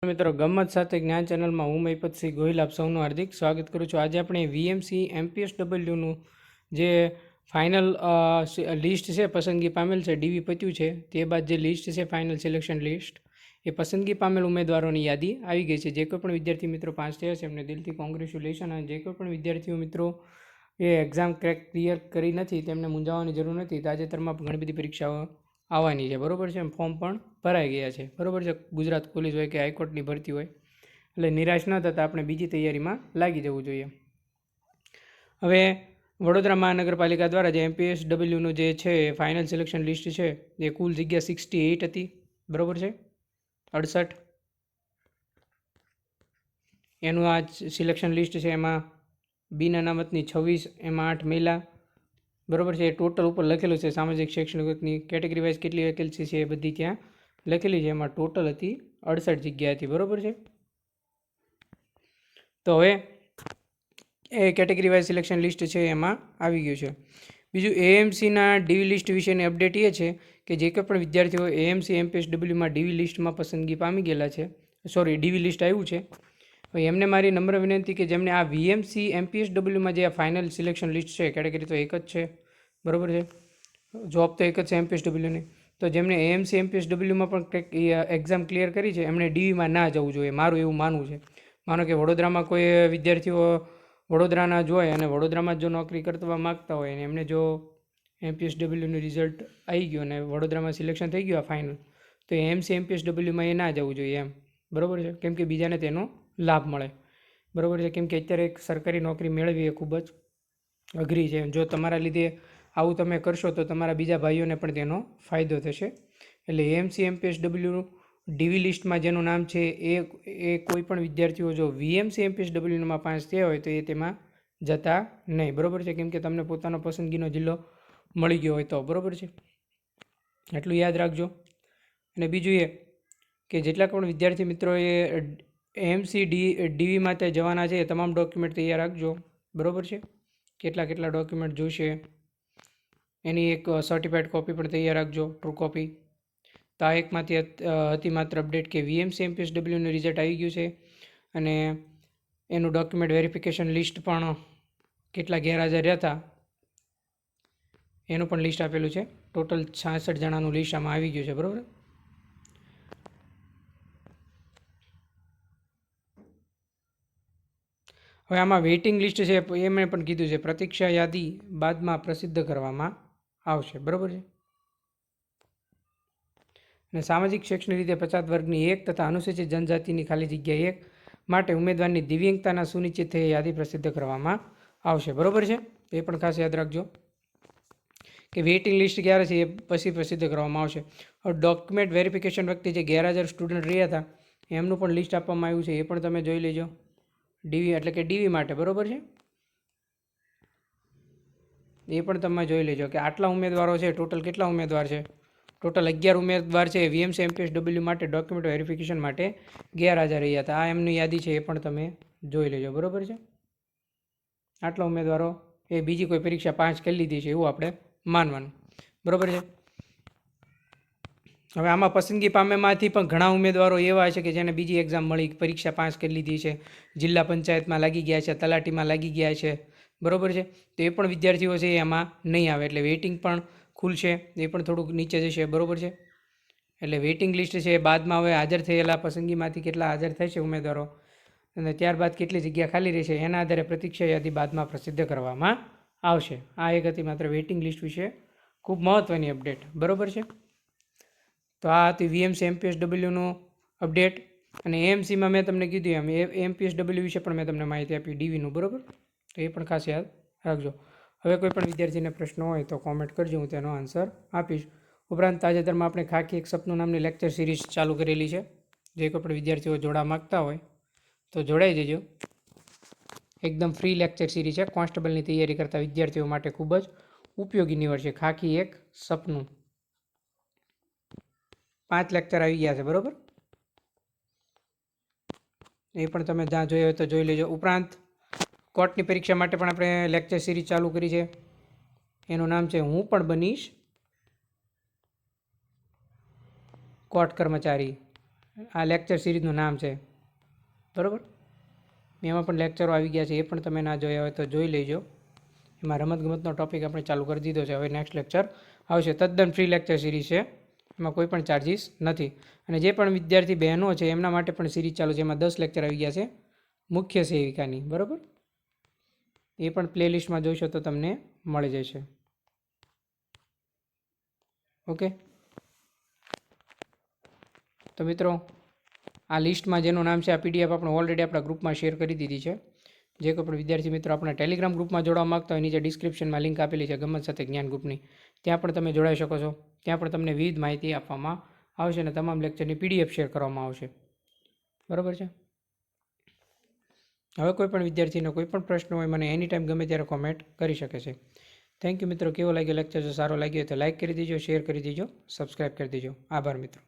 મિત્રો ગમત સાથે જ્ઞાન ચેનલમાં હું મહિપતસિંહ ગોહિલ આપ સૌનું હાર્દિક સ્વાગત કરું છું। આજે આપણે વીએમસી એમપીએસડબલ્યુનું જે ફાઇનલ લિસ્ટ છે પસંદગી પામેલ છે, ડીવી પત્યું છે, તે બાદ જે લિસ્ટ છે ફાઇનલ સિલેક્શન લિસ્ટ એ પસંદગી પામેલ ઉમેદવારોની યાદી આવી ગઈ છે। જે કોઈ પણ વિદ્યાર્થી મિત્રો પાસ થયા છે એમને દિલથી કોંગ્રેચ્યુલેશન। અને જે કોઈ પણ વિદ્યાર્થીઓ મિત્રો એ એક્ઝામ ક્લિયર કરી નથી તેમને મૂંઝાવવાની જરૂર નથી। તાજેતરમાં ઘણી બધી પરીક્ષાઓ આવવાની છે, બરાબર છે, ફોર્મ પણ ભરાઈ ગયા છે, બરાબર છે, ગુજરાત પોલીસ હોય કે હાઈકોર્ટની ભરતી હોય, એટલે નિરાશ ન થતાં આપણે બીજી તૈયારીમાં લાગી જવું જોઈએ। હવે વડોદરા મહાનગરપાલિકા દ્વારા જે એમપીએસડબલ્યુનું જે છે ફાઇનલ સિલેક્શન લિસ્ટ છે એ કુલ જગ્યા 68 હતી, બરાબર છે, 68 એનું આ સિલેક્શન લિસ્ટ છે। એમાં બિન અનામતની 26, એમાં 8 મહિલા, બરાબર છે, એ ટોટલ ઉપર લખેલું છે। સામાજિક શૈક્ષણિકની કેટેગરી વાઇઝ કેટલી વેકેન્સી છે એ બધી ત્યાં લખેલી છે। એમાં ટોટલ હતી 68 જગ્યા હતી, બરાબર છે। તો હવે એ કેટેગરી વાઇઝ સિલેક્શન લિસ્ટ છે એમાં આવી ગયું છે। બીજું એએમસીના ડીવી લિસ્ટ વિશેની અપડેટ એ છે કે જે કોઈ પણ વિદ્યાર્થીઓ એએમસી એમપીએસડબલ્યુમાં ડીવી લિસ્ટમાં પસંદગી પામી ગયેલા છે, ડીવી લિસ્ટ આવ્યું છે, હવે એમને મારી નમ્ર વિનંતી કે જેમને આ વીએમસી એમપીએસડબલ્યુમાં જે આ ફાઇનલ સિલેક્શન લિસ્ટ છે, કેટેગરી તો એક જ છે, બરાબર છે, જોબ તો એક જ છે એમપીએસડબલ્યુની, તો જેમને એએમસી એમપીએસડબલ્યુમાં પણ કંઈક એક્ઝામ ક્લિયર કરી છે એમણે ડીવીમાં ના જવું જોઈએ, મારું એવું માનવું છે। માનો કે વડોદરામાં કોઈ વિદ્યાર્થીઓ વડોદરાના જ હોય અને વડોદરામાં જો નોકરી કરવા માગતા હોય અને એમને જો એમપીએસડબલ્યુનું રિઝલ્ટ આવી ગયું અને વડોદરામાં સિલેક્શન થઈ ગયું આ ફાઇનલ, તો એએમસી એમપીએસડબલ્યુમાં એ ના જવું જોઈએ એમ, બરાબર છે, કેમ કે બીજાને તેનો લાભ મળે, બરાબર છે, કેમ કે અત્યારે એક સરકારી નોકરી મેળવવી એ ખૂબ જ અઘરી છે। જો તમારા લીધે આવું તમે કરશો તો તમારા બીજા ભાઈઓને પણ તેનો ફાયદો થશે। એટલે એએમસી એમપીએસડબલ્યુ ડીવી લિસ્ટમાં જેનું નામ છે એ કોઈ પણ વિદ્યાર્થીઓ જો વીએમસી એમપીએસડબલ્યુમાં પાસ થયા હોય તો એ તેમાં જતા નહીં, બરાબર છે, કેમ કે તમને પોતાનો પસંદગીનો જિલ્લો મળી ગયો હોય તો, બરાબર છે, એટલું યાદ રાખજો। અને બીજું એ કે જેટલા પણ વિદ્યાર્થી મિત્રોએ એએમસી ડીવીમાં તે જવાના છે એ તમામ ડોક્યુમેન્ટ તૈયાર રાખજો, બરાબર છે, કેટલા ડોક્યુમેન્ટ જોઈશે એની એક સર્ટિફાઈડ કોપી પણ તૈયાર રાખજો, ટ્રુ કોપી। તો આ એકમાંથી હતી માત્ર અપડેટ કે વીએમસી એમપીએસડબલ્યુનું રિઝલ્ટ આવી ગયું છે અને એનું ડોક્યુમેન્ટ વેરિફિકેશન લિસ્ટ પણ કેટલા ગેરહાજર હતા એનું પણ લિસ્ટ આપેલું છે। ટોટલ 66 જણાનું લિસ્ટ આમાં આવી ગયું છે, બરાબર। હવે આમાં વેઇટિંગ લિસ્ટ છે એ મેં પણ કીધું છે, પ્રતીક્ષા યાદી બાદમાં પ્રસિદ્ધ કરવામાં આવશે, બરાબર છે। અને સામાજિક શૈક્ષણિક રીતે પછાત વર્ગની 1 તથા અનુસૂચિત જનજાતિની ખાલી જગ્યા 1 માટે ઉમેદવારની દિવ્યાંગતાના સુનિશ્ચિત થઈ યાદી પ્રસિદ્ધ કરવામાં આવશે, બરાબર છે, એ પણ ખાસ યાદ રાખજો કે વેઇટિંગ લિસ્ટ ક્યારે છે એ પછી પ્રસિદ્ધ કરવામાં આવશે। હવે ડોક્યુમેન્ટ વેરિફિકેશન વખતે જે ગેરહાજર સ્ટુડન્ટ રહ્યા હતા એમનું પણ લિસ્ટ આપવામાં આવ્યું છે, એ પણ તમે જોઈ લેજો, ડીવી એટલે કે ડીવી માટે, બરાબર છે, એ પણ તમે જોઈ લેજો કે આટલા ઉમેદવારો છે, ટોટલ કેટલા ઉમેદવાર છે, ટોટલ 11 ઉમેદવાર છે વીએમસી એમપીએસડબલ્યુ માટે ડોક્યુમેન્ટ વેરિફિકેશન માટે ગેરહાજર રહ્યા હતા, આ એમની યાદી છે એ પણ તમે જોઈ લેજો, બરાબર છે। આટલા ઉમેદવારો એ બીજી કોઈ પરીક્ષા પાસ કરી લીધી છે એવું આપણે માનવાનું, બરાબર છે। હવે આમાં પસંદગી પામેમાંથી પણ ઘણા ઉમેદવારો એવા છે કે જેને બીજી એક્ઝામ મળી, પરીક્ષા પાસ કરી લીધી છે, જિલ્લા પંચાયતમાં લાગી ગયા છે, તલાટીમાં લાગી ગયા છે, બરાબર છે, તો એ પણ વિદ્યાર્થીઓ છે એમાં નહીં આવે, એટલે વેઇટિંગ પણ ખુલશે, એ પણ થોડુંક નીચે જશે, બરાબર છે, એટલે વેઇટિંગ લિસ્ટ છે એ બાદમાં હવે હાજર થયેલા પસંદગીમાંથી કેટલા હાજર થશે ઉમેદવારો અને ત્યારબાદ કેટલી જગ્યા ખાલી રહેશે એના આધારે પ્રતીક્ષા યાદી બાદમાં પ્રસિદ્ધ કરવામાં આવશે। આ એક હતી માત્ર વેઇટિંગ લિસ્ટ વિશે ખૂબ મહત્ત્વની અપડેટ, બરાબર છે। તો આ હતી વીએમસી એમપીએસડબલ્યુનું અપડેટ। અને એએમસીમાં મેં તમને કીધું એમ એમપીએસડબલ્યુ વિશે પણ મેં તમને માહિતી આપી ડીવીનું, બરાબર, તો એ પણ ખાસ યાદ રાખજો। હવે કોઈ પણ વિદ્યાર્થીને પ્રશ્ન હોય તો કોમેન્ટ કરજો, હું તેનો આન્સર આપીશ। ઉપરાંત તાજેતરમાં આપણે ખાકી એક સપનું નામની લેક્ચર સિરીઝ ચાલુ કરેલી છે, જે કોઈ પણ વિદ્યાર્થીઓ જોડા માગતા હોય તો જોડાઈ જજો, એકદમ ફ્રી લેક્ચર સિરીઝ છે, કોન્સ્ટેબલની તૈયારી કરતા વિદ્યાર્થીઓ માટે ખૂબ જ ઉપયોગી નીવડશે। ખાકી એક સપનું 5 લેક્ચર આવી ગયા છે, બરાબર, એ પણ તમે જ્યાં જોયા હોય તો જોઈ લેજો। ઉપરાંત કોર્ટની પરીક્ષા માટે પણ આપણે લેક્ચર સિરીઝ ચાલુ કરી છે, એનું નામ છે હું પણ બનીશ કોર્ટ કર્મચારી, આ લેક્ચર સિરીઝનું નામ છે, બરાબર. એમાં પણ લેક્ચરો આવી ગયા છે, એ પણ તમે ના જોયા હોય તો જોઈ લેજો. એમાં રમતગમતનો ટૉપિક આપણે ચાલુ કરી દીધો છે. હવે નેક્સ્ટ લેક્ચર આવશે. તદ્દન ફ્રી લેક્ચર સિરીઝ છે, એમાં કોઈ પણ ચાર્જિસ નથી. અને જે પણ વિદ્યાર્થી બહેનો છે એમના માટે પણ સિરીઝ ચાલુ છે. એમાં 10 લેક્ચર આવી ગયા છે મુખ્ય સેવિકાની, બરાબર. એ પણ પ્લેલિસ્ટમાં જોઈશો તો તમને મળી જશે. ઓકે, તો મિત્રો આ લિસ્ટમાં જેનું નામ છે, આ PDF આપણે ઓલરેડી આપણા ગ્રુપમાં શેર કરી દીધી છે. જે કોઈ પણ વિદ્યાર્થી મિત્રો આપણા ટેલિગ્રામ ગ્રુપમાં જોડવા માગતા હોય, નીચે ડિસ્ક્રિપ્શનમાં લિંક આપેલી છે ગમત સાથે જ્ઞાન ગ્રુપની, ત્યાં પણ તમે જોડાઈ શકો છો. ત્યાં પણ તમને વિવિધ માહિતી આપવામાં આવશે અને તમામ લેક્ચરની PDF શેર કરવામાં આવશે, બરાબર છે. હવે કોઈ પણ વિદ્યાર્થીનો કોઈ પણ પ્રશ્ન હોય મને એની ટાઈમ ગમે ત્યારે કોમેન્ટ કરી શકે છે. થેન્ક યુ મિત્રો. કેવો લાગ્યો લેક્ચર? જો સારો લાગ્યો તો લાઇક કરી દેજો, શેર કરી દેજો, સબસ્ક્રાઈબ કરી દેજો. આભાર મિત્રો.